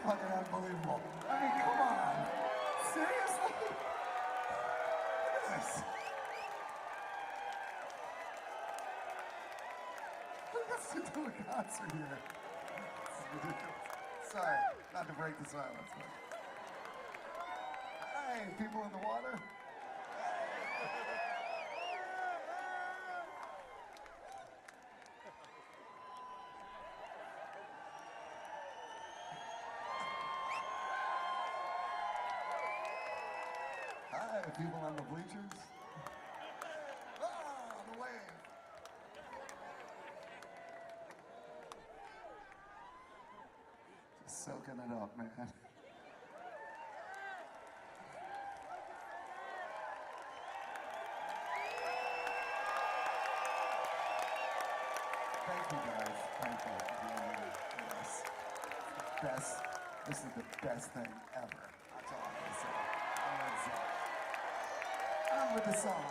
Fucking unbelievable. I mean, come on. Seriously? Look at this. Look at us do a concert here. This is ridiculous. Sorry, not to break the silence, but. Hey, people in the water. Hi, people on the bleachers. Oh, the wave. Just soaking it up, man. Thank you guys. Thank you for being here with us. This is the best thing ever. That's all I'm gonna say. I'm with the song.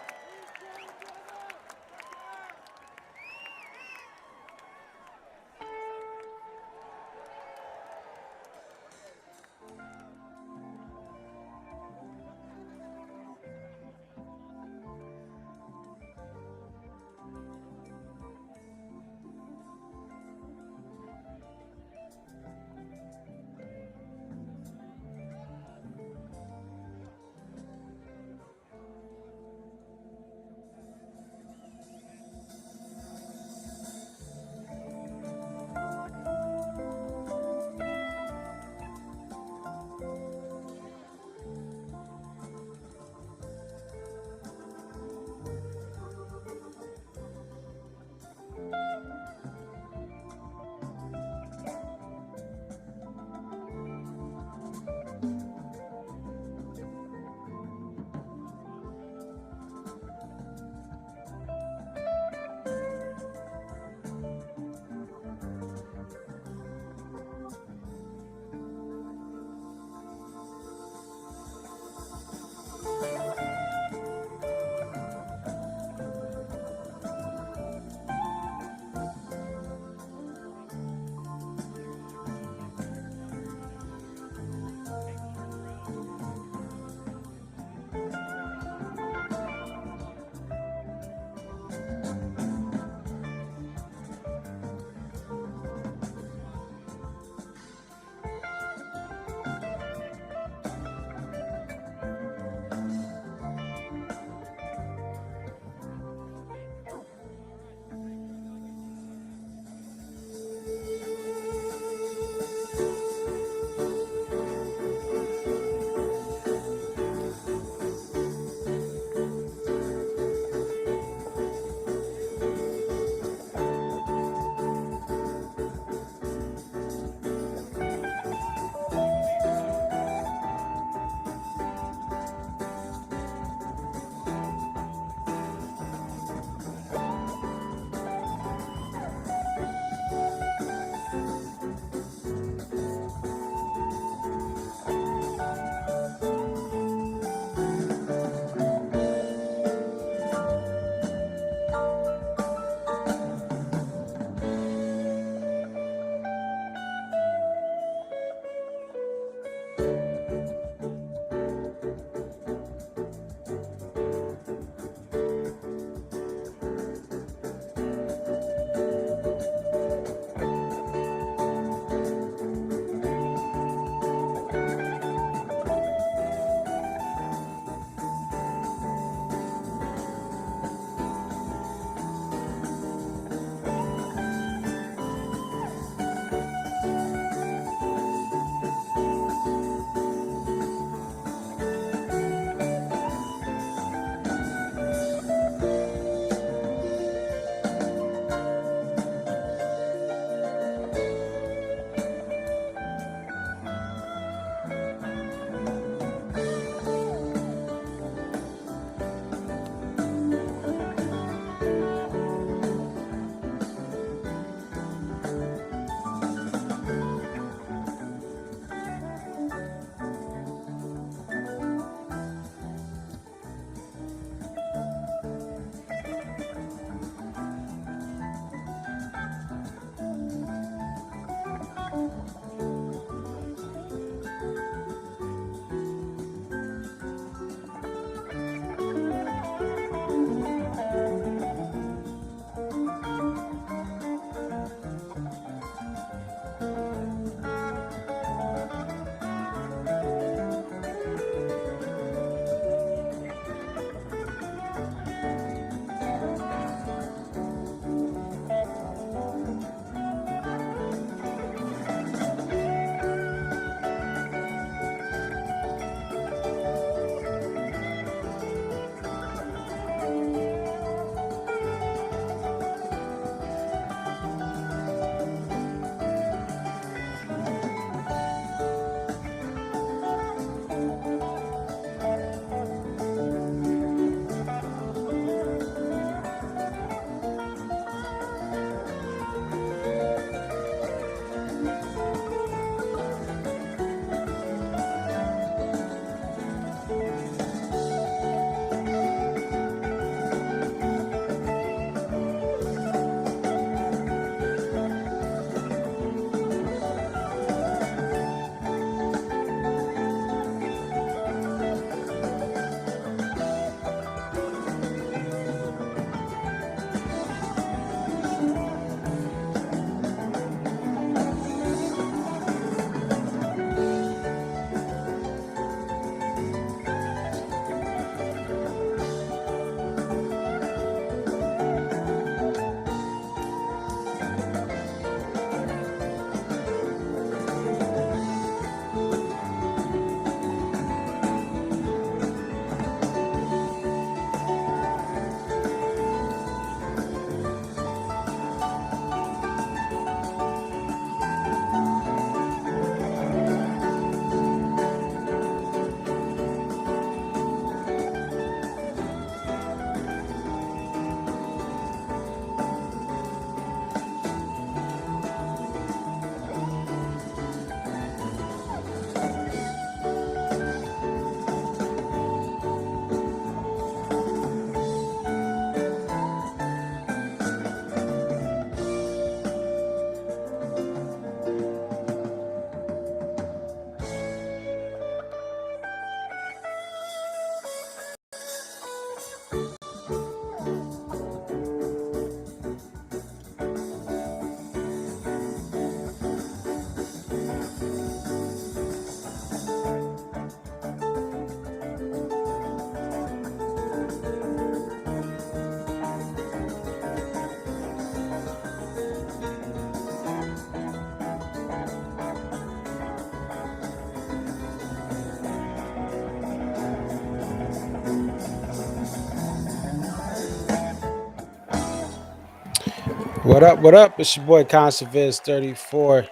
What up? What up? It's your boy Conserviz 34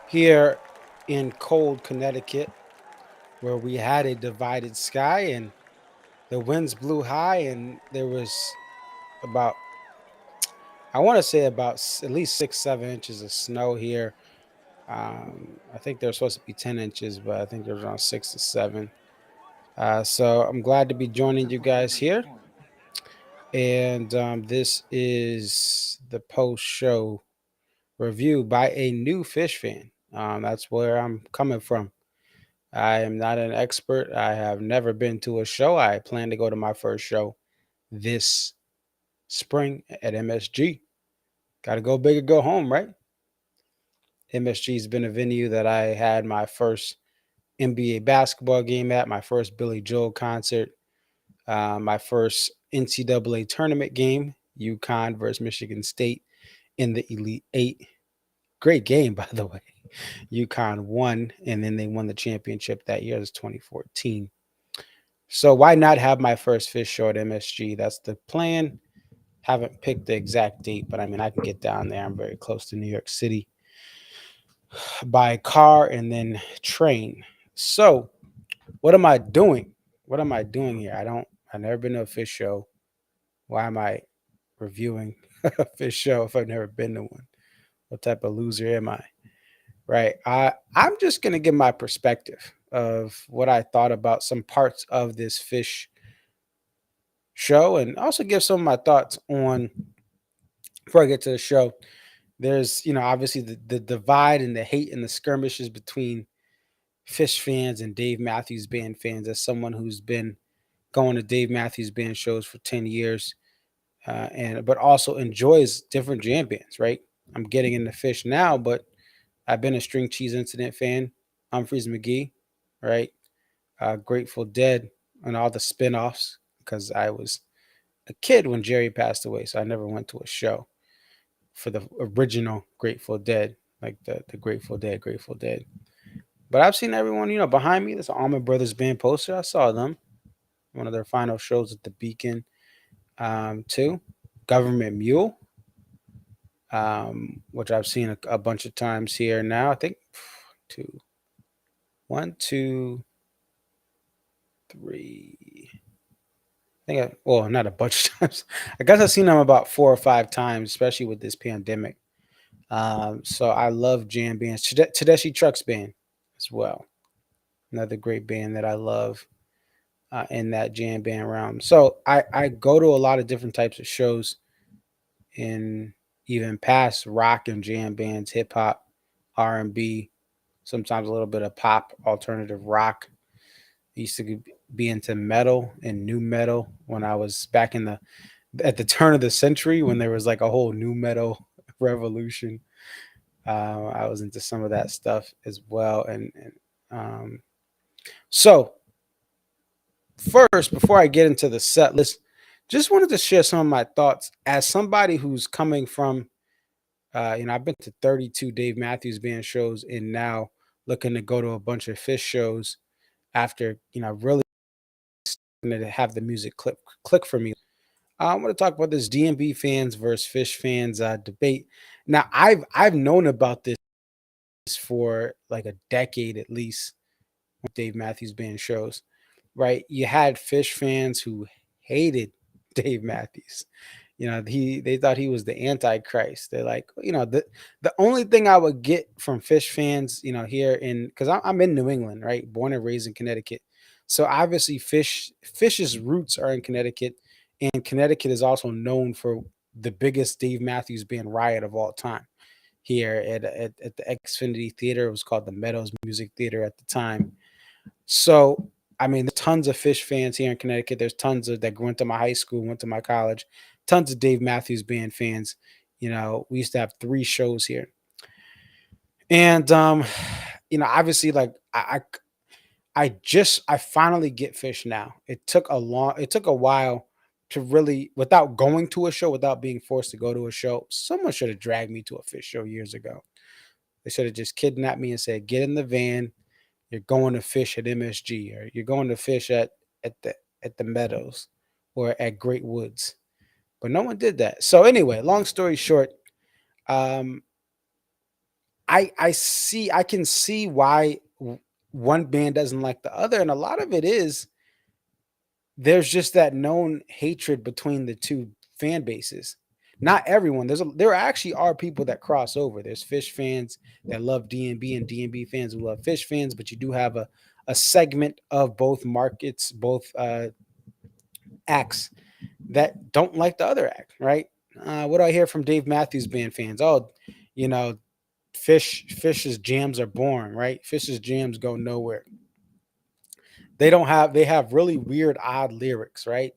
here in cold Connecticut, where we had a divided sky and the winds blew high, and there was about, I want to say about at least 6, 7 inches of snow here. I think there's supposed to be 10 inches, but I think there's around 6 to 7. So I'm glad to be joining you guys here. And this is the post show review by a new Phish fan. That's where I'm coming from. I am not an expert. I have never been to a show. I plan to go to my first show this spring at MSG. Got to go big or go home, right? MSG has been a venue that I had my first NBA basketball game at, my first Billy Joel concert, my first NCAA tournament game, UConn versus Michigan State in the Elite Eight. Great game, by the way. UConn won, and then they won the championship that year. It was 2014. So why not have my first Phish show at MSG? That's the plan. Haven't picked the exact date, but I mean, I can get down there. I'm very close to New York City by car and then train. So what am I doing? What am I doing here? I've never been to a Phish show. Why am I reviewing a Phish show if I've never been to one? What type of loser am I? Right. I'm just gonna give my perspective of what I thought about some parts of this Phish show, and also give some of my thoughts on before I get to the show. There's, obviously the divide and the hate and the skirmishes between Phish fans and Dave Matthews Band fans. As someone who's been going to Dave Matthews Band shows for 10 years, and but also enjoys different jam bands. Right. I'm getting into Phish now, but I've been a String Cheese Incident fan, Humphreys McGee, right? Grateful Dead, and all the spin-offs, because I was a kid when Jerry passed away, so I never went to a show for the original Grateful Dead, like the Grateful Dead, Grateful Dead. But I've seen everyone, behind me. There's an Allman Brothers Band poster. I saw them, one of their final shows at the Beacon, too. Government Mule, which I've seen a bunch of times here now. I think two, one, two, three. Well, not a bunch of times. I guess I've seen them about 4 or 5 times, especially with this pandemic. So I love jam bands. Tedeschi Trucks Band as well. Another great band that I love in that jam band realm. So I go to a lot of different types of shows in even past rock and jam bands, hip hop, R&B, sometimes a little bit of pop, alternative rock. I used to be into metal and new metal when I was back in the at the turn of the century when there was like a whole new metal revolution. I was into some of that stuff as well. And um, so, first, before I get into the set list, just wanted to share some of my thoughts as somebody who's coming from, I've been to 32 Dave Matthews Band shows and now looking to go to a bunch of Phish shows after, really to have the music click for me. I want to talk about this DMB fans versus Phish fans debate. Now, I've known about this for like a decade at least. Dave Matthews Band shows, right? You had Phish fans who hated Dave Matthews. They thought he was the Antichrist. They're like, the only thing I would get from Phish fans, here in because I'm in New England, right? Born and raised in Connecticut, so obviously Phish's roots are in Connecticut, and Connecticut is also known for the biggest Dave Matthews Band riot of all time here at the Xfinity Theater. It was called the Meadows Music Theater at the time. So, I mean, there's tons of Phish fans here in Connecticut. There's tons of that went to my high school, went to my college, tons of Dave Matthews Band fans. We used to have 3 shows here. And obviously like I finally get Phish now. It took a while to really, without going to a show, without being forced to go to a show. Someone should have dragged me to a Phish show years ago. They should have just kidnapped me and said, "Get in the van. You're going to Phish at MSG, or you're going to Phish at the Meadows, or at Great Woods." but no one did that. So anyway, long story short, um, I can see why one band doesn't like the other, and a lot of it is there's just that known hatred between the two fan bases. Not everyone. There actually are people that cross over. There's Fish fans that love DNB and DNB fans who love Fish fans, but you do have a segment of both markets, both acts that don't like the other act, right? What do I hear from Dave Matthews Band fans? Oh, you know, Fish's jams are boring, right? Fish's jams go nowhere. They have really weird, odd lyrics, right?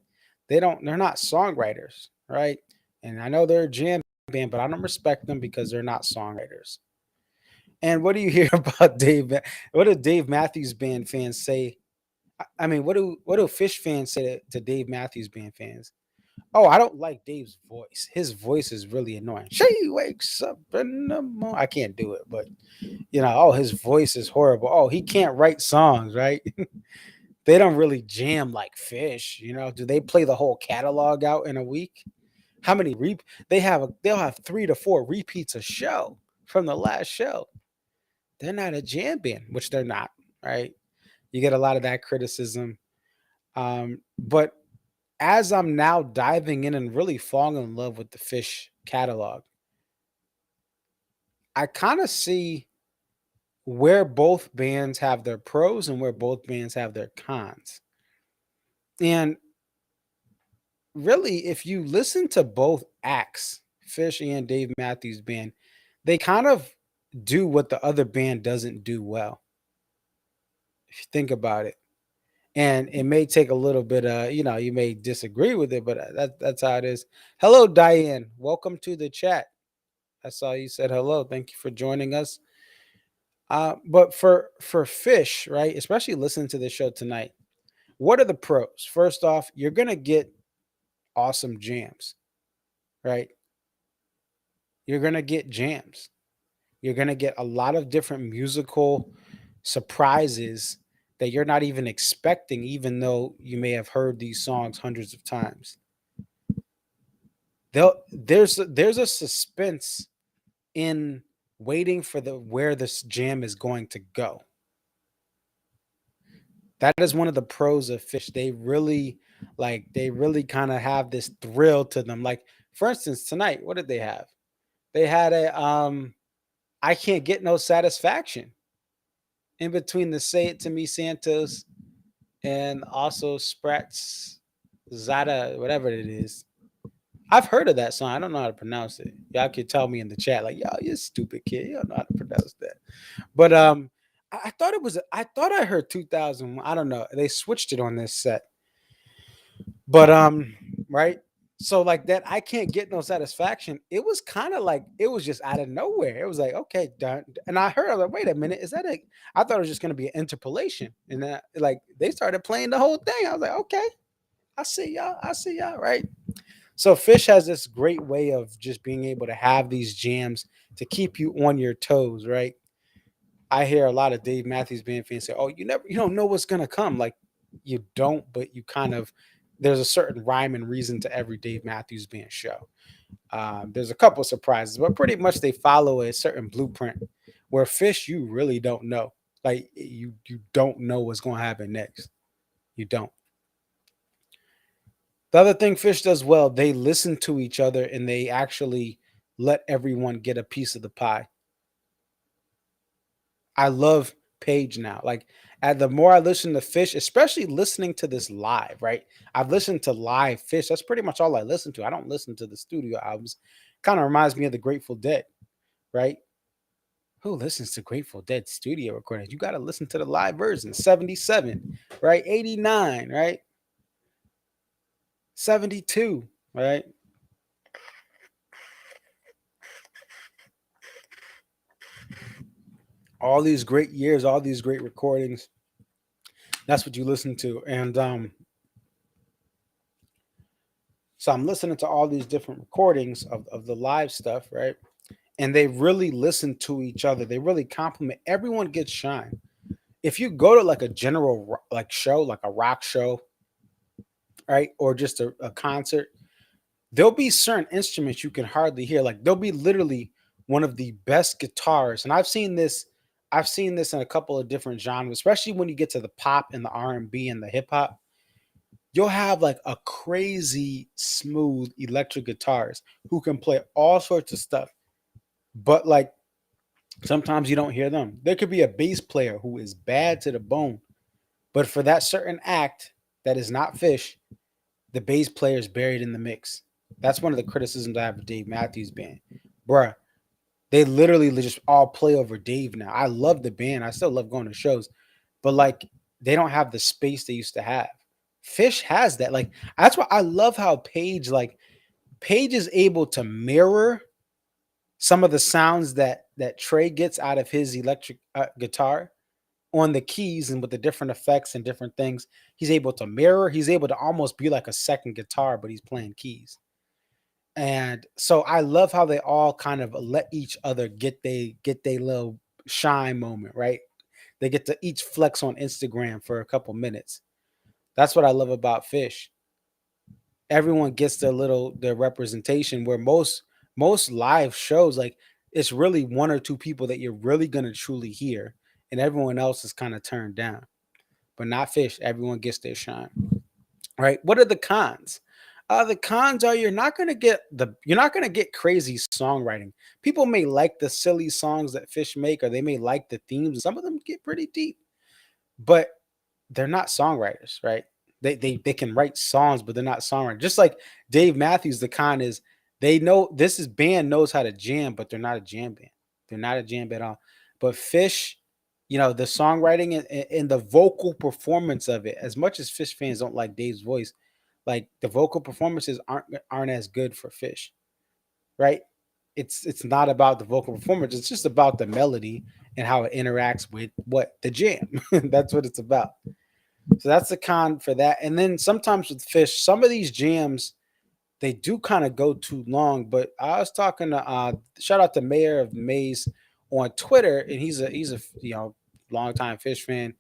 They're not songwriters, right? And I know they're a jam band, but I don't respect them because they're not songwriters. And what do you hear about What do Dave Matthews Band fans say? I mean, what do Fish fans say to Dave Matthews Band fans? Oh, I don't like Dave's voice. His voice is really annoying. She wakes up in the morning. I can't do it, but oh, his voice is horrible. Oh, he can't write songs, right? They don't really jam like Fish. Do they play the whole catalog out in a week? How many they'll have 3 to 4 repeats a show from the last show. They're not a jam band, which they're not, right? You get a lot of that criticism. But as I'm now diving in and really falling in love with the Fish catalog, I kind of see where both bands have their pros and where both bands have their cons. And really, if you listen to both acts, Fish and Dave Matthews Band, they kind of do what the other band doesn't do well. If you think about it. And it may take a little bit of, you may disagree with it, but that's how it is. Hello, Diane. Welcome to the chat. I saw you said hello. Thank you for joining us. But for Fish, right, especially listening to the show tonight, what are the pros? First off, you're gonna get awesome jams, right? You're gonna get jams. You're gonna get a lot of different musical surprises that you're not even expecting, even though you may have heard these songs hundreds of times. There's a suspense in waiting for the where this jam is going to go. That is one of the pros of Fish. They really kind of have this thrill to them. Like, for instance, tonight, what did they have? They had a I can't get no satisfaction in between the Say It To Me Santos and also Spratz Zada, whatever it is. I've heard of that song. I don't know how to pronounce it. Y'all could tell me in the chat, like, yo, you stupid kid. You don't know how to pronounce that. But I thought it was I thought I heard 2001. I don't know. They switched it on this set. But right? So like that, I can't get no satisfaction. It was kind of like it was just out of nowhere. It was like, okay, done. And I heard, I was like, wait a minute, is that a I thought it was just gonna be an interpolation. And then like they started playing the whole thing. I was like, okay, I see y'all, right? So Fish has this great way of just being able to have these jams to keep you on your toes, right? I hear a lot of Dave Matthews Band fans say, "Oh, you don't know what's gonna come." Like you don't, but you kind of there's a certain rhyme and reason to every Dave Matthews Band show. There's a couple surprises, but pretty much they follow a certain blueprint. Where Fish, you really don't know. Like you don't know what's going to happen next. You don't. The other thing Fish does well, they listen to each other and they actually let everyone get a piece of the pie. I love Paige now. Like, the more I listen to Fish, especially listening to this live, right? I've listened to live Fish. That's pretty much all I listen to. I don't listen to the studio albums. Kind of reminds me of the Grateful Dead, right? Who listens to Grateful Dead studio recordings? You got to listen to the live version. 77, right? 89, right? 72, right? All these great years, all these great recordings. That's what you listen to. And so I'm listening to all these different recordings of the live stuff, right? And they really listen to each other. They really compliment. Everyone gets shine. If you go to like a general like show, like a rock show, right, or just a concert, there'll be certain instruments you can hardly hear. Like there'll be literally one of the best guitars, and I've seen this in a couple of different genres, especially when you get to the pop and the R&B and the hip hop. You'll have like a crazy smooth electric guitarist who can play all sorts of stuff, but like sometimes you don't hear them. There could be a bass player who is bad to the bone, but for that certain act that is not Phish, the bass player is buried in the mix. That's one of the criticisms I have of Dave Matthews Band. Bruh, they literally just all play over Dave now. I love the band. I still love going to shows, but like they don't have the space they used to have. Phish has that. Like that's why I love how Page is able to mirror some of the sounds that Trey gets out of his electric guitar on the keys and with the different effects and different things. He's able to mirror. He's able to almost be like a second guitar, but he's playing keys. And so I love how they all kind of let each other get they little shine moment, right? They get to each flex on Instagram for a couple minutes. That's what I love about Phish. Everyone gets their representation where most live shows, like it's really one or two people that you're really gonna truly hear, and everyone else is kind of turned down. But not Phish. Everyone gets their shine. Right? What are the cons? The cons are you're not gonna get crazy songwriting. People may like the silly songs that Phish make, or they may like the themes. Some of them get pretty deep, but they're not songwriters, right? They can write songs, but they're not songwriters. Just like Dave Matthews, the con is they know this is band knows how to jam, but they're not a jam band. They're not a jam band at all. But Phish, the songwriting and the vocal performance of it, as much as Phish fans don't like Dave's voice, like the vocal performances aren't as good for Phish, right? It's not about the vocal performance. It's just about the melody and how it interacts with what the jam. That's what it's about. So that's the con for that. And then sometimes with Phish, some of these jams they do kind of go too long. But I was talking to shout out to Mayor of Maze on Twitter, and he's a longtime Phish fan.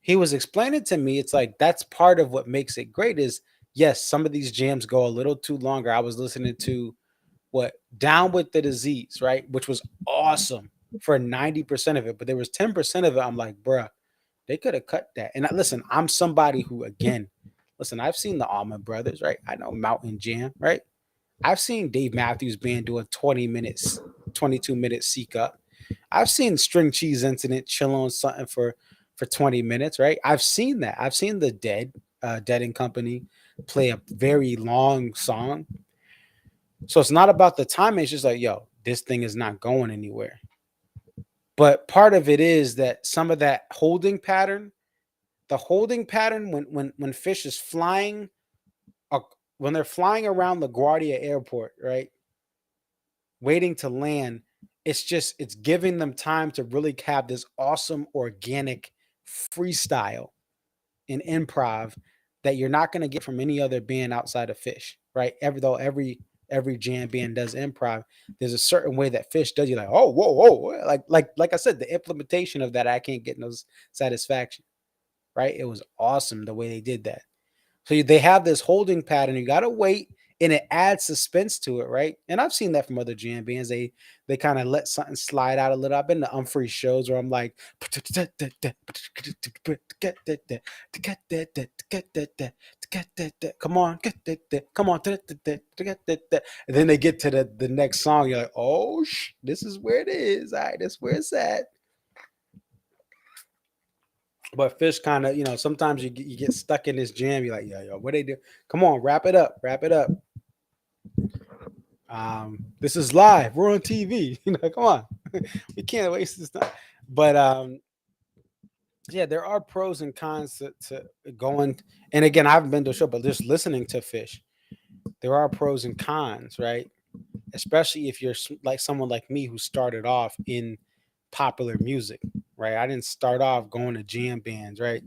He was explaining to me, it's like that's part of what makes it great. Is yes, some of these jams go a little too longer. I was listening to what Down with the Disease, right, which was awesome for 90% of it, but there was 10% of it. I'm like, bruh, they could have cut that. And listen, I'm somebody who, again, listen, I've seen the Allman Brothers, right? I know Mountain Jam, right? I've seen Dave Matthews Band do a 20 minutes, 22-minute seek up. I've seen String Cheese Incident chill on something for 20 minutes, right? I've seen that. I've seen the Dead and Company play a very long song. So it's not about the timing. It's just like, yo, this thing is not going anywhere. But part of it is that some of that holding pattern, the holding pattern when Phish is flying, uh, when they're flying around LaGuardia Airport, right, waiting to land, it's giving them time to really have this awesome organic freestyle and improv that you're not going to get from any other band outside of Phish, right? Every jam band does improv. There's a certain way that Phish does. You're like, oh, whoa, whoa, like I said, the implementation of that I can't get no satisfaction, right? It was awesome the way they did that. So they have this holding pattern. You gotta wait, and it adds suspense to it, right? And I've seen that from other jam bands. They kind of let something slide out a little. I've been to Humphrey shows where I'm like, come on, come on, and then they get to the next song. You're like, oh, this is where it is. All right, that's where it's at. But Phish kind of, sometimes you get stuck in this jam. You're like, yo, what they do? Come on, wrap it up, wrap it up. This is live. We're on TV. Come on, we can't waste this time. But yeah, there are pros and cons to going. And again, I haven't been to a show, but just listening to Phish, there are pros and cons, right? Especially if you're like someone like me who started off in popular music, right? I didn't start off going to jam bands, right?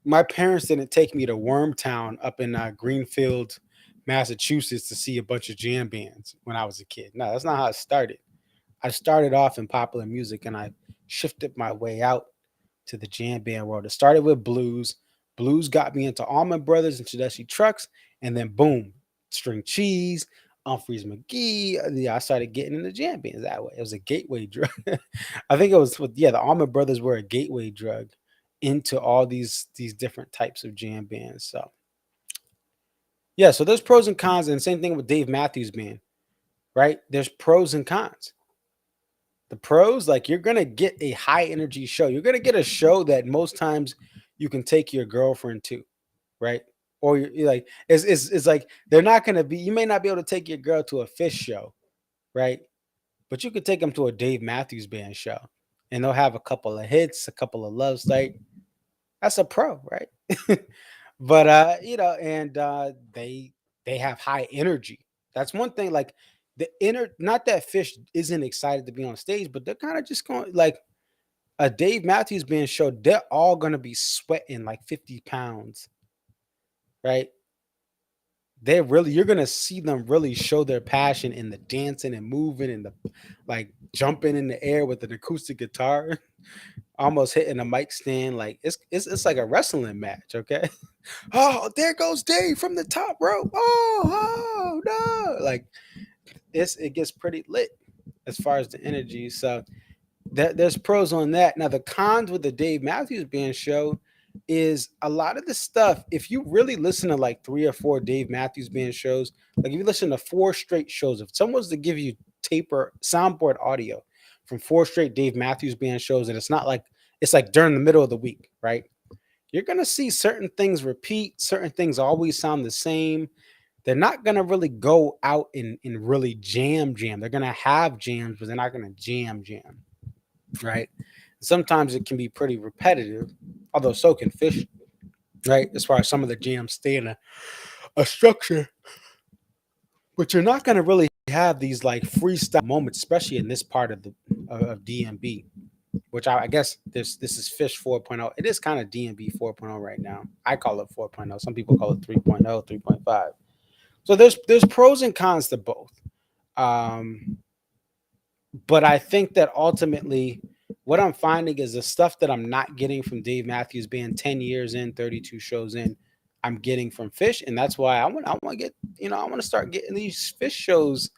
My parents didn't take me to Wormtown up in Greenfield, Massachusetts to see a bunch of jam bands when I was a kid. No, that's not how it started. I started off in popular music and I shifted my way out to the jam band world. It started with blues. Blues got me into Allman Brothers and Tedeschi Trucks, and then boom, String Cheese, Humphreys McGee. Yeah, I started getting into jam bands that way. It was a gateway drug. I think it was with the Allman Brothers were a gateway drug into all these different types of jam bands. So yeah, so there's pros and cons, and same thing with Dave Matthews Band, right? There's pros and cons. The pros, like you're gonna get a high energy show. You're gonna get a show that most times you can take your girlfriend to, right? Or you're like, it's like they're not gonna be. You may not be able to take your girl to a Phish show, right? But you could take them to a Dave Matthews Band show, and they'll have a couple of hits, a couple of loves. Like that's a pro, right? But and they have high energy. That's one thing. Like the inner, not that Phish isn't excited to be on stage, but they're kind of just going like a Dave Matthews Band show. They're all gonna be sweating like 50 pounds, right? They're really, you're gonna see them really show their passion in the dancing and moving and the like jumping in the air with an acoustic guitar, almost hitting a mic stand. Like it's like a wrestling match, okay? Oh, there goes Dave from the top rope. Oh no! Like it gets pretty lit as far as the energy. So there's pros on that. Now the cons with the Dave Matthews Band show is a lot of the stuff. If you really listen to like 3 or 4 Dave Matthews Band shows, like if you listen to 4 straight shows, if someone was to give you tape or soundboard audio from 4 straight Dave Matthews Band shows, and it's not like it's like during the middle of the week, right? You're gonna see certain things repeat, certain things always sound the same. They're not gonna really go out and really jam. They're gonna have jams, but they're not gonna jam, right? Sometimes it can be pretty repetitive, although so can Phish, right? As far as some of the jams stay in a structure, but you're not gonna really have these like freestyle moments, especially in this part of the of DMB, which I guess this is Phish 4.0. It is kind of DMB 4.0 right now. I call it 4.0. Some people call it 3.0, 3.5. So there's pros and cons to both. Um, but I think that ultimately what I'm finding is the stuff that I'm not getting from Dave Matthews Band 10 years in, 32 shows in, I'm getting from Phish. And that's why I want to get, I want to start getting these Phish shows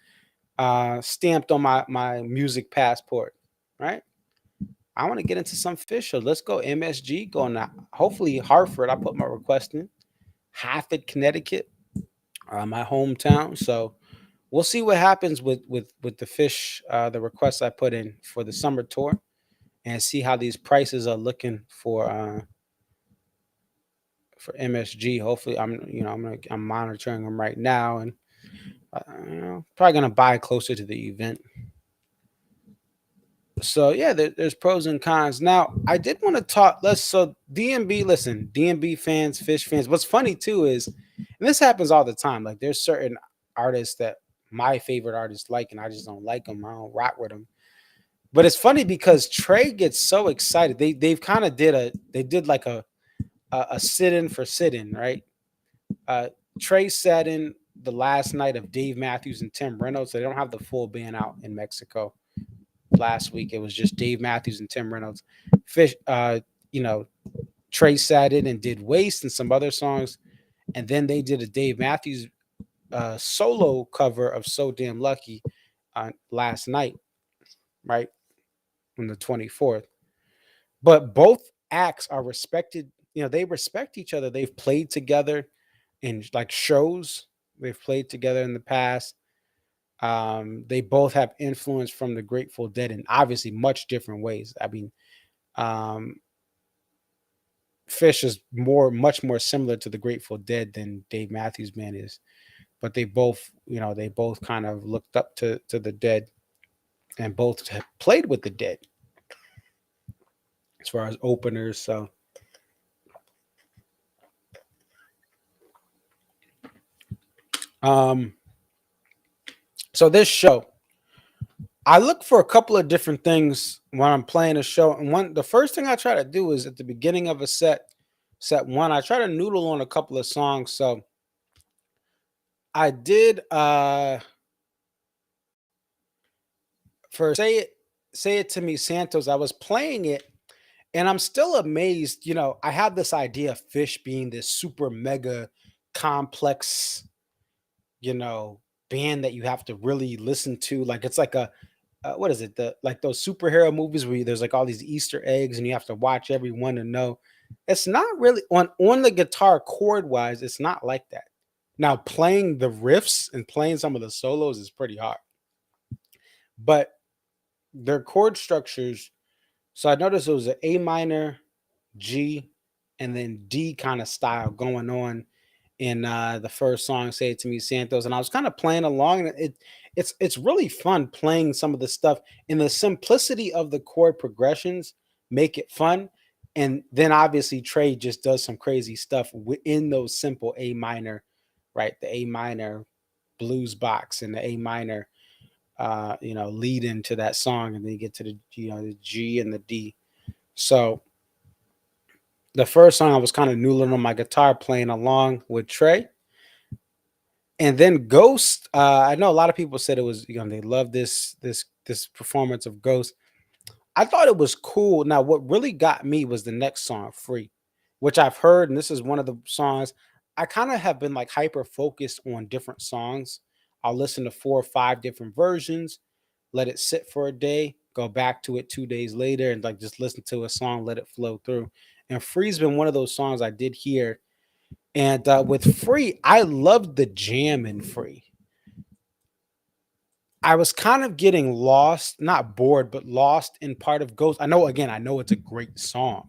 stamped on my music passport, right? I want to get into some Phish shows. Let's go MSG, going to hopefully Hartford. I put my request in. Hartford, Connecticut, my hometown. So we'll see what happens with the Phish, the requests I put in for the summer tour, and see how these prices are looking for MSG. Hopefully, I'm monitoring them right now, and probably gonna buy closer to the event. So yeah, there's pros and cons. Now I did want to talk. DMB. Listen, DMB fans, Phish fans. What's funny too is, and this happens all the time. Like there's certain artists that my favorite artists like, and I just don't like them. I don't rock with them. But it's funny because Trey gets so excited. They've kind of did like a sit in for sit in, right? Uh, Trey sat in the last night of Dave Matthews and Tim Reynolds. So they don't have the full band out in Mexico. Last week it was just Dave Matthews and Tim Reynolds. Phish, Trey sat in and did Waste and some other songs, and then they did a Dave Matthews solo cover of So Damn Lucky last night, right on the 24th. But both acts are respected. They respect each other. They've played together in like shows. They've played together in the past. They both have influence from the Grateful Dead in obviously much different ways. I mean, um, Phish is much more similar to the Grateful Dead than Dave Matthews Band is, but they both kind of looked up to the Dead, and both have played with the Dead as far as openers. Um, so this show, I look for a couple of different things when I'm playing a show, and the first thing I try to do is at the beginning of a set one, I try to noodle on a couple of songs. So I did for Say It To Me Santos, I was playing it and I'm still amazed. I have this idea of Phish being this super mega complex you know, band that you have to really listen to. Like it's like a what is it? The like those superhero movies where there's like all these Easter eggs and you have to watch every one to know. It's not really on the guitar chord wise. It's not like that. Now playing the riffs and playing some of the solos is pretty hard, but their chord structures. So I noticed it was an A minor, G, and then D kind of style going on in the first song, "Say It to Me, Santos," and I was kind of playing along, and it's really fun playing some of the stuff, and the simplicity of the chord progressions make it fun. And then obviously Trey just does some crazy stuff within those simple A minor, right? The A minor blues box and the A minor, lead into that song, and then you get to the the G and the D. So the first song I was kind of noodling on my guitar, playing along with Trey. And then Ghost, I know a lot of people said it was, they love this performance of Ghost. I thought it was cool. Now, what really got me was the next song, Free, which I've heard, and this is one of the songs. I kind of have been like hyper focused on different songs. I'll listen to 4 or 5 different versions, let it sit for a day, go back to it 2 days later, and like just listen to a song, let it flow through. And Free's been one of those songs I did hear. And with Free, I loved the jam in Free. I was kind of getting lost, not bored, but lost in part of Ghost. I know, again, I know it's a great song,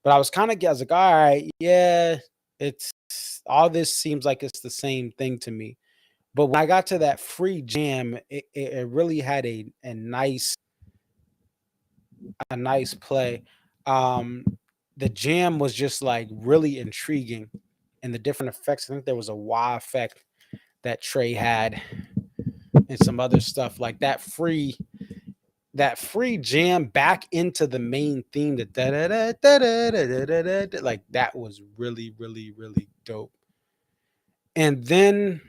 but I was like, all right, yeah, it's all this seems like it's the same thing to me. But when I got to that Free jam, it really had a nice play. Um, the jam was just like really intriguing, and the different effects. I think there was a wah effect that Trey had, and some other stuff like that free jam back into the main theme, the da da da da da da da da da, like that was really really really dope. And then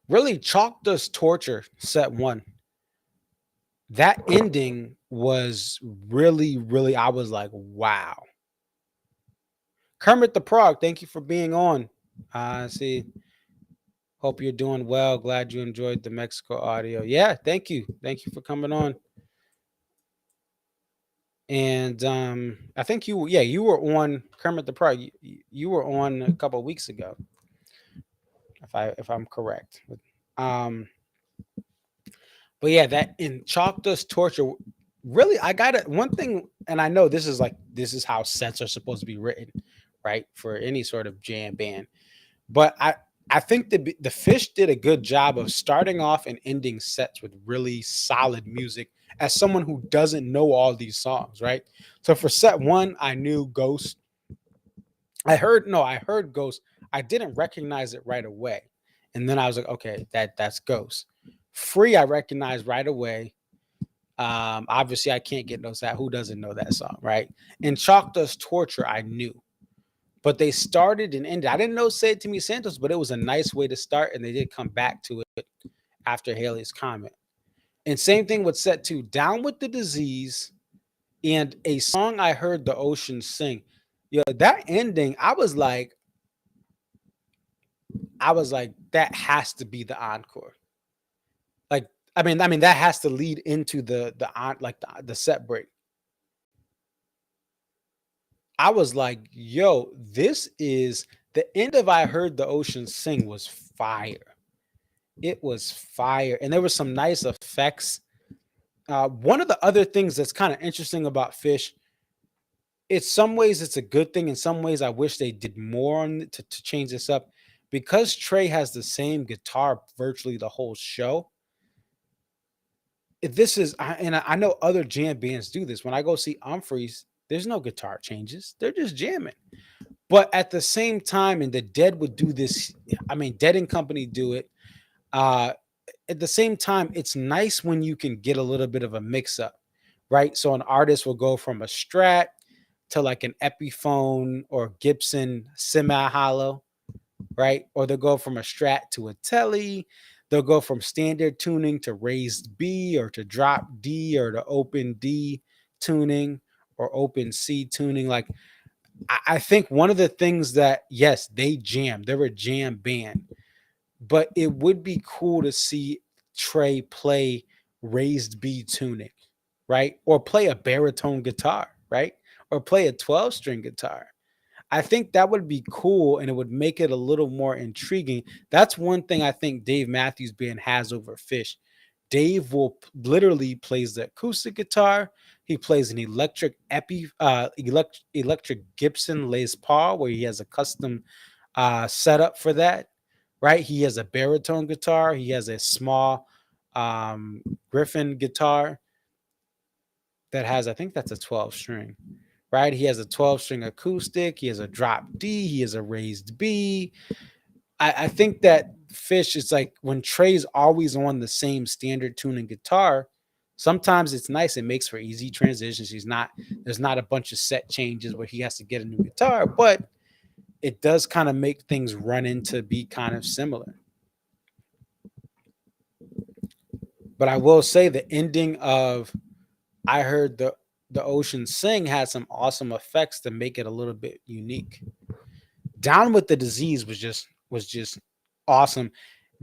really Chalk Does Torture set one. That ending was really really, I was like, wow. Kermit the Prog, thank you for being on. See, hope you're doing well. Glad you enjoyed the Mexico audio. Yeah, thank you for coming on. And I think you were on Kermit the Frog. You were on a couple of weeks ago, if I'm correct. Um, but yeah, that in Chalk Does Torture. Really, I got it. One thing, and I know this is how sets are supposed to be written, right? For any sort of jam band. But I think the Fish did a good job of starting off and ending sets with really solid music as someone who doesn't know all these songs, right? So for set one, I knew Ghost. I heard Ghost. I didn't recognize it right away. And then I was like, okay, that's Ghost. Free, I recognized right away. Obviously I can't get those out. Who doesn't know that song, right? And Chalk Does Torture, I knew. But they started and ended. I didn't know Say It To Me Santos, but it was a nice way to start, and they did come back to it after Haley's comment. And same thing with set two, Down with the Disease, and a song I heard the ocean sing. Yeah, that ending, I was like, that has to be the encore. Like, I mean, that has to lead into the on like the set break. I was like, yo, this is the end of I Heard the Ocean Sing was fire. It was fire. And there was some nice effects. One of the other things that's kind of interesting about Fish, in some ways it's a good thing. In some ways, I wish they did more on to change this up. Because Trey has the same guitar virtually the whole show. If this is, and I know other jam bands do this. When I go see Humphreys, there's no guitar changes. They're just jamming. But at the same time, and the Dead would do this. I mean, Dead and Company do it. Uh, at the same time, it's nice when you can get a little bit of a mix up, right? So an artist will go from a Strat to like an Epiphone or Gibson semi hollow, right? Or they'll go from a Strat to a Tele. They'll go from standard tuning to raised B or to drop D or to open D tuning or open C tuning. Like I think one of the things that, yes, they jam. They're a jam band, but it would be cool to see Trey play raised B tuning, right? Or play a baritone guitar, right? Or play a 12 string guitar. I think that would be cool and it would make it a little more intriguing. That's one thing I think Dave Matthews Band has over Fish. Dave will literally plays the acoustic guitar. He plays an electric Gibson Les Paul, where he has a custom setup for that. Right, he has a baritone guitar. He has a small Griffin guitar that has, I think that's a 12 string. Right, he has a 12 string acoustic. He has a drop D. He has a raised B. I think that Fish is like when Trey's always on the same standard tuning guitar. Sometimes it's nice. It makes for easy transitions. There's not a bunch of set changes where he has to get a new guitar, but it does kind of make things run into be kind of similar. But I will say the ending of I heard the ocean sing had some awesome effects to make it a little bit unique. Down with the disease was just awesome.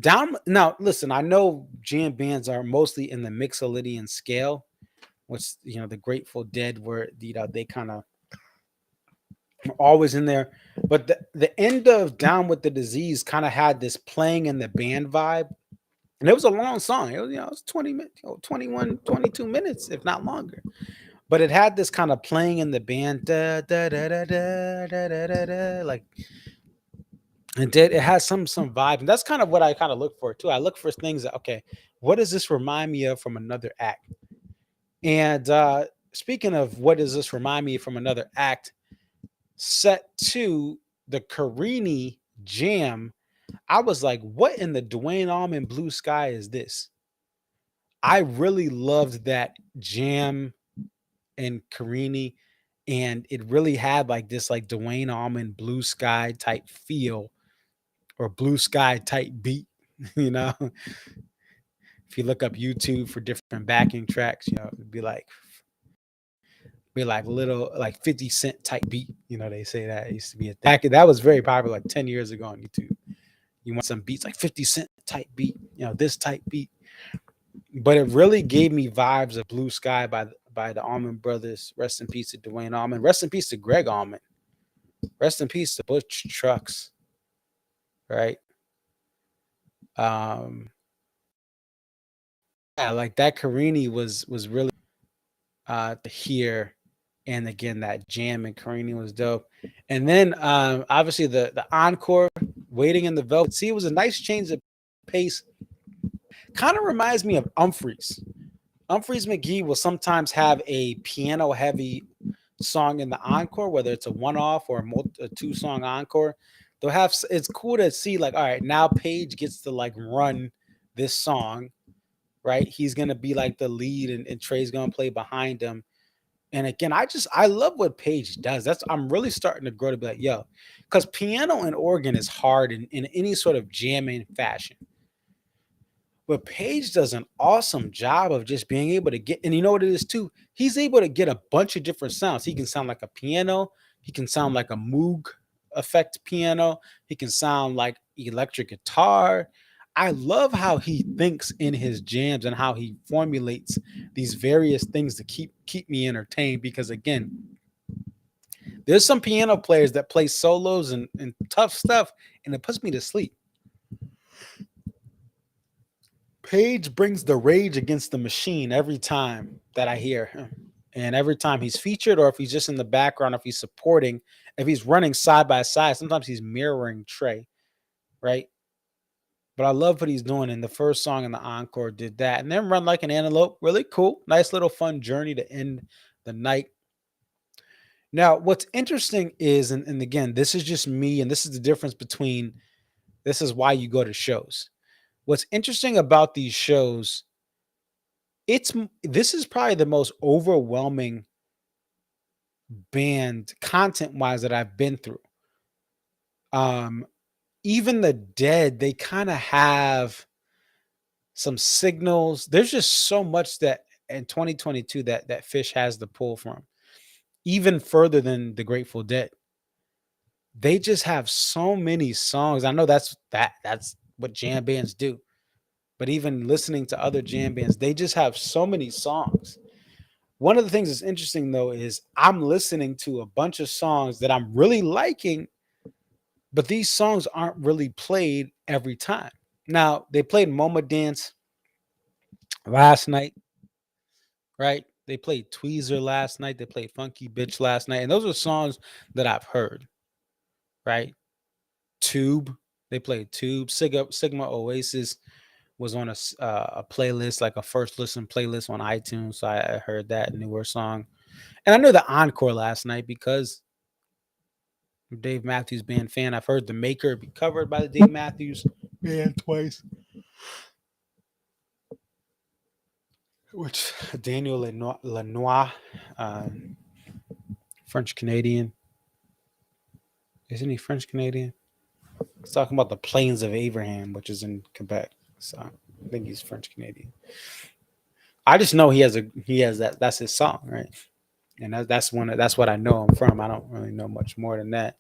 Down now, listen, I know jam bands are mostly in the Mixolydian scale, which the Grateful Dead were they kind of always in there. But the end of Down with the Disease kind of had this playing in the band vibe. And it was a long song. It was, it was 20 minutes, 21, 22 minutes, if not longer. But it had this kind of playing in the band, da, da, da, da, da, da, da, da, da, like it has some vibe, and that's kind of what I kind of look for too. I look for things that, okay, what does this remind me of from another act? And speaking of what does this remind me from another act, set to the Carini jam, I was like, what in the Dwayne Allman Blue Sky is this? I really loved that jam and Carini, and it really had like this like Dwayne Allman Blue Sky type feel or Blue Sky type beat. You know, if you look up YouTube for different backing tracks, it'd be like little like 50 Cent type beat. They say that it used to be a thing. That was very popular like 10 years ago on YouTube. You want some beats like 50 Cent type beat, this type beat. But it really gave me vibes of Blue Sky by the Allman Brothers. Rest in peace to Dwayne Allman. Rest in peace to Greg Allman. Rest in peace to Butch Trucks. Right. Um yeah, like that Carini was really to hear. And again, that jam and Carini was dope. And then obviously the encore, Waiting in the Velvet Sea, was a nice change of pace. Kind of reminds me of Humphreys. Humphreys McGee will sometimes have a piano heavy song in the encore, whether it's a one off or a two song encore. They'll have, it's cool to see like, all right, now Page gets to like run this song, right? He's gonna be like the lead, and Trey's gonna play behind him. And again, I love what Page does. I'm really starting to grow to be like, yo, because piano and organ is hard in any sort of jamming fashion. But Page does an awesome job of just being able to get, and you know what it is too? He's able to get a bunch of different sounds. He can sound like a piano, he can sound like a Moog effect piano, he can sound like electric guitar. I love how he thinks in his jams and how he formulates these various things to keep me entertained. Because again, there's some piano players that play solos and tough stuff, and it puts me to sleep. Page brings the rage against the machine every time that I hear him. And every time he's featured, or if he's just in the background, if he's supporting, if he's running side by side, sometimes he's mirroring Trey, right? But I love what he's doing. And the first song in the encore did that. And then Run Like an Antelope, really cool. Nice little fun journey to end the night. Now, what's interesting is, and again, this is just me, and this is the difference between, this is why you go to shows. What's interesting about these shows, this is probably the most overwhelming band content wise that I've been through. Um, Even the Dead, they kind of have some signals. There's just so much that in 2022 that Fish has to pull from, even further than the Grateful Dead. they just have so many songs. I know that's what jam bands do. But even listening to other jam bands, they just have so many songs. One of the things that's interesting though is I'm listening to a bunch of songs that I'm really liking, but these songs aren't really played every time. Now, they played MoMA Dance last night, right? They played Tweezer last night. They played Funky Bitch last night. And those are songs that I've heard, right? Tube, they played Tube. Sigma Oasis was on a playlist, like a first listen playlist on iTunes. So I heard that newer song. And I knew the Encore last night because I'm a Dave Matthews Band fan. I've heard The Maker be covered by the Dave Matthews Band twice, which Daniel Lanois, uh, French Canadian. Isn't he French Canadian? He's talking about the Plains of Abraham, which is in Quebec. So I think he's French Canadian. I just know he has that. That's his song, right? And that's what I know him from. I don't really know much more than that.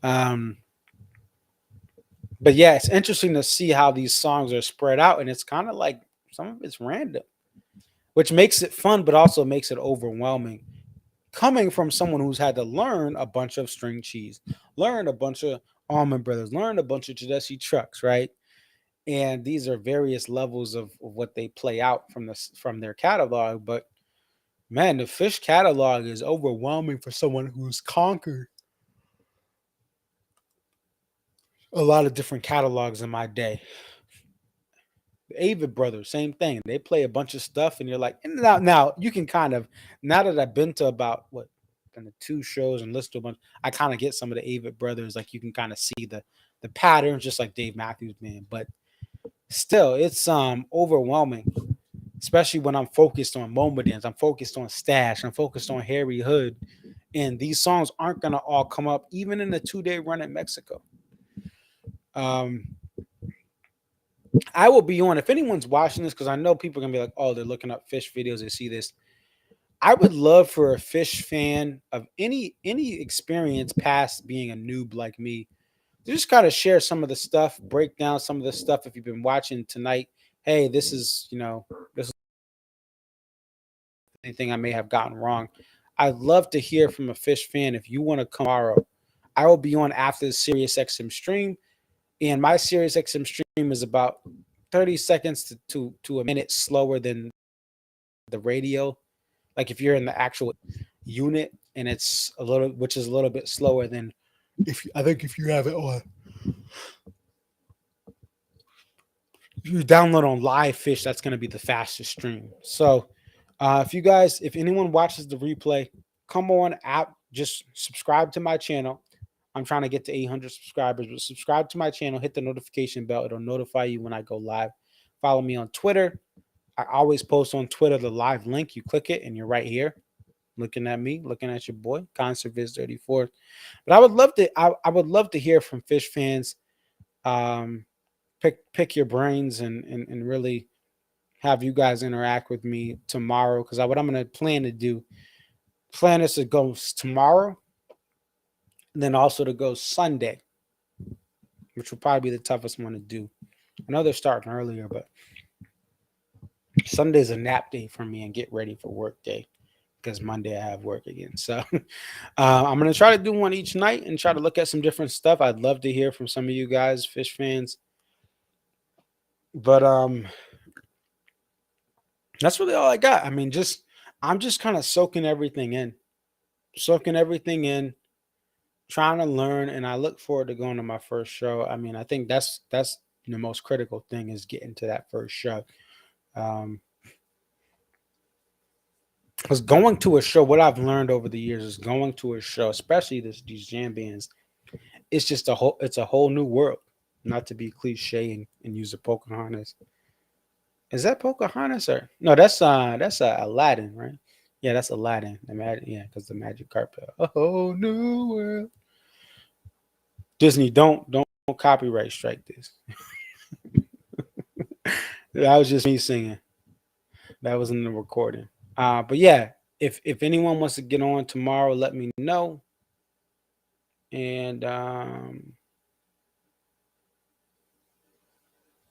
Um, but yeah, it's interesting to see how these songs are spread out, and it's kind of like some of it's random, which makes it fun, but also makes it overwhelming. Coming from someone who's had to learn a bunch of string cheese, learn a bunch of Allman Brothers, learn a bunch of Tedeschi Trucks, right? And these are various levels of what they play out from their catalog. But man, the Phish catalog is overwhelming for someone who's conquered a lot of different catalogs in my day. The Avid Brothers, same thing. They play a bunch of stuff, and you're like, and now you can kind of, now that I've been to about what kind of two shows and listened to a bunch, I kind of get some of the Avid Brothers. Like you can kind of see the patterns, just like Dave Matthews Band. But still, it's overwhelming, especially when I'm focused on Momodans, I'm focused on Stash, I'm focused on Harry Hood, and these songs aren't gonna all come up even in a 2 day run in Mexico. Um, I will be on if anyone's watching this because I know people are gonna be like, oh, they're looking up Phish videos. They see this. I would love for a Phish fan of any experience past being a noob like me to just kind of share some of the stuff, break down some of the stuff. If you've been watching tonight, hey, this is this is anything I may have gotten wrong. I'd love to hear from a Phish fan. If you want to come tomorrow, I will be on after the Sirius XM stream, and my Sirius XM stream is about 30 seconds to a minute slower than the radio. Like if you're in the actual unit, and it's a little, which is a little bit slower than I think if you have it on, if you download on Live Fish, that's going to be the fastest stream. So if you guys, if anyone watches the replay, come on app, just subscribe to my channel. I'm trying to get to 800 subscribers, but subscribe to my channel, hit the notification bell. It'll notify you when I go live. Follow me on Twitter. I always post on Twitter the live link. You click it and you're right here looking at me, looking at your boy, Concert Viz 34. But I would love to hear from Phish fans. Um, pick your brains and really have you guys interact with me tomorrow. Because what I'm gonna plan is to go tomorrow, and then also to go Sunday, which will probably be the toughest one to do. I know they're starting earlier, but Sunday's a nap day for me and get ready for work day because Monday I have work again. So I'm gonna try to do one each night and try to look at some different stuff. I'd love to hear from some of you guys, Phish fans. But that's really all I got. I mean, I'm just kind of soaking everything in, trying to learn, and I look forward to going to my first show. I mean, I think that's the most critical thing is getting to that first show. Um, because going to a show, what I've learned over the years is going to a show, especially these jam bands, it's a whole new world. Not to be cliche and use a Pocahontas. Is that Pocahontas or no? That's Aladdin, right? Yeah, that's Aladdin. Yeah, because the magic carpet. A whole new world. Disney, don't copyright strike this. That was just me singing. That was in the recording. But yeah, if anyone wants to get on tomorrow, let me know. And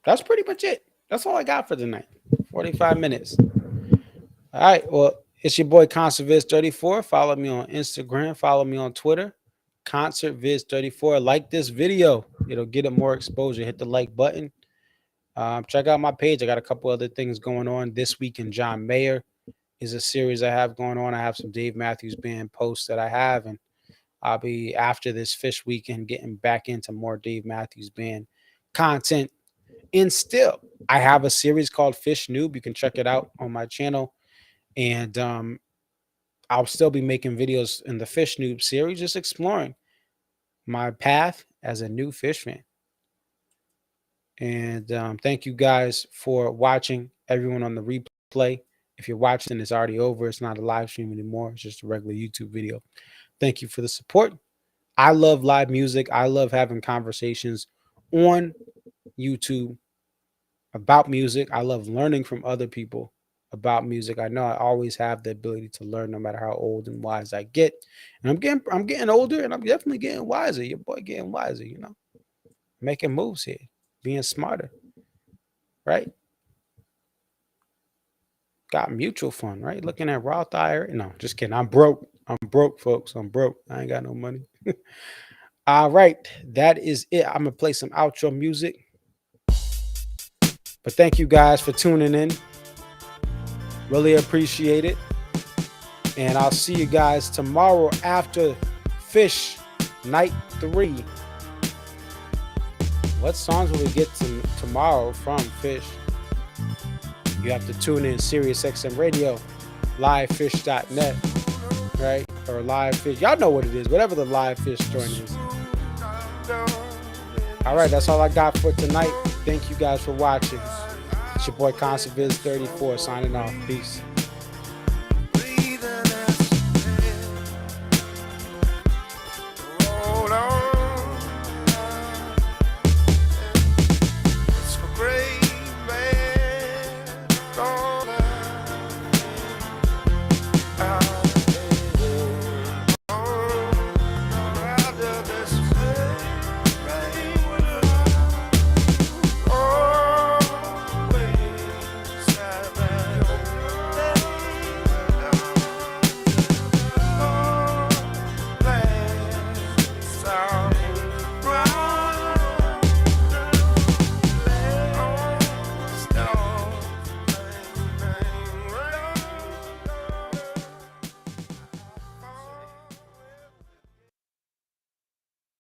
that's pretty much it. That's all I got for tonight. 45 minutes. All right. Well, it's your boy ConcertViz34. Follow me on Instagram. Follow me on Twitter. ConcertViz34. Like this video. It'll get it more exposure. Hit the like button. Check out my page. I got a couple other things going on this week. In John Mayer is a series I have going on. I have some Dave Matthews Band posts that I have, and I'll be after this Phish weekend getting back into more Dave Matthews Band content. And still, I have a series called Phish Noob. You can check it out on my channel. And I'll still be making videos in the Phish Noob series, just exploring my path as a new Phish fan. And thank you guys for watching, everyone on the replay. If you're watching, it's already over. It's not a live stream anymore. It's just a regular YouTube video. Thank you for the support. I love live music. I love having conversations on YouTube about music. I love learning from other people about music. I know I always have the ability to learn no matter how old and wise I get. And I'm getting older, and I'm definitely getting wiser. Your boy getting wiser, making moves here, being smarter, right? Got mutual fund, right? Looking at Roth IRA. No, just kidding. I'm broke. I'm broke, folks. I'm broke. I ain't got no money. All right. That is it. I'm going to play some outro music. But thank you guys for tuning in. Really appreciate it. And I'll see you guys tomorrow after Phish Night 3. What songs will we get tomorrow from Phish? You have to tune in SiriusXM Radio, livephish.net, right? Or Live Phish. Y'all know what it is, whatever the Live Phish joint is. All right, that's all I got for tonight. Thank you guys for watching. It's your boy ConcertViz34 signing off. Peace.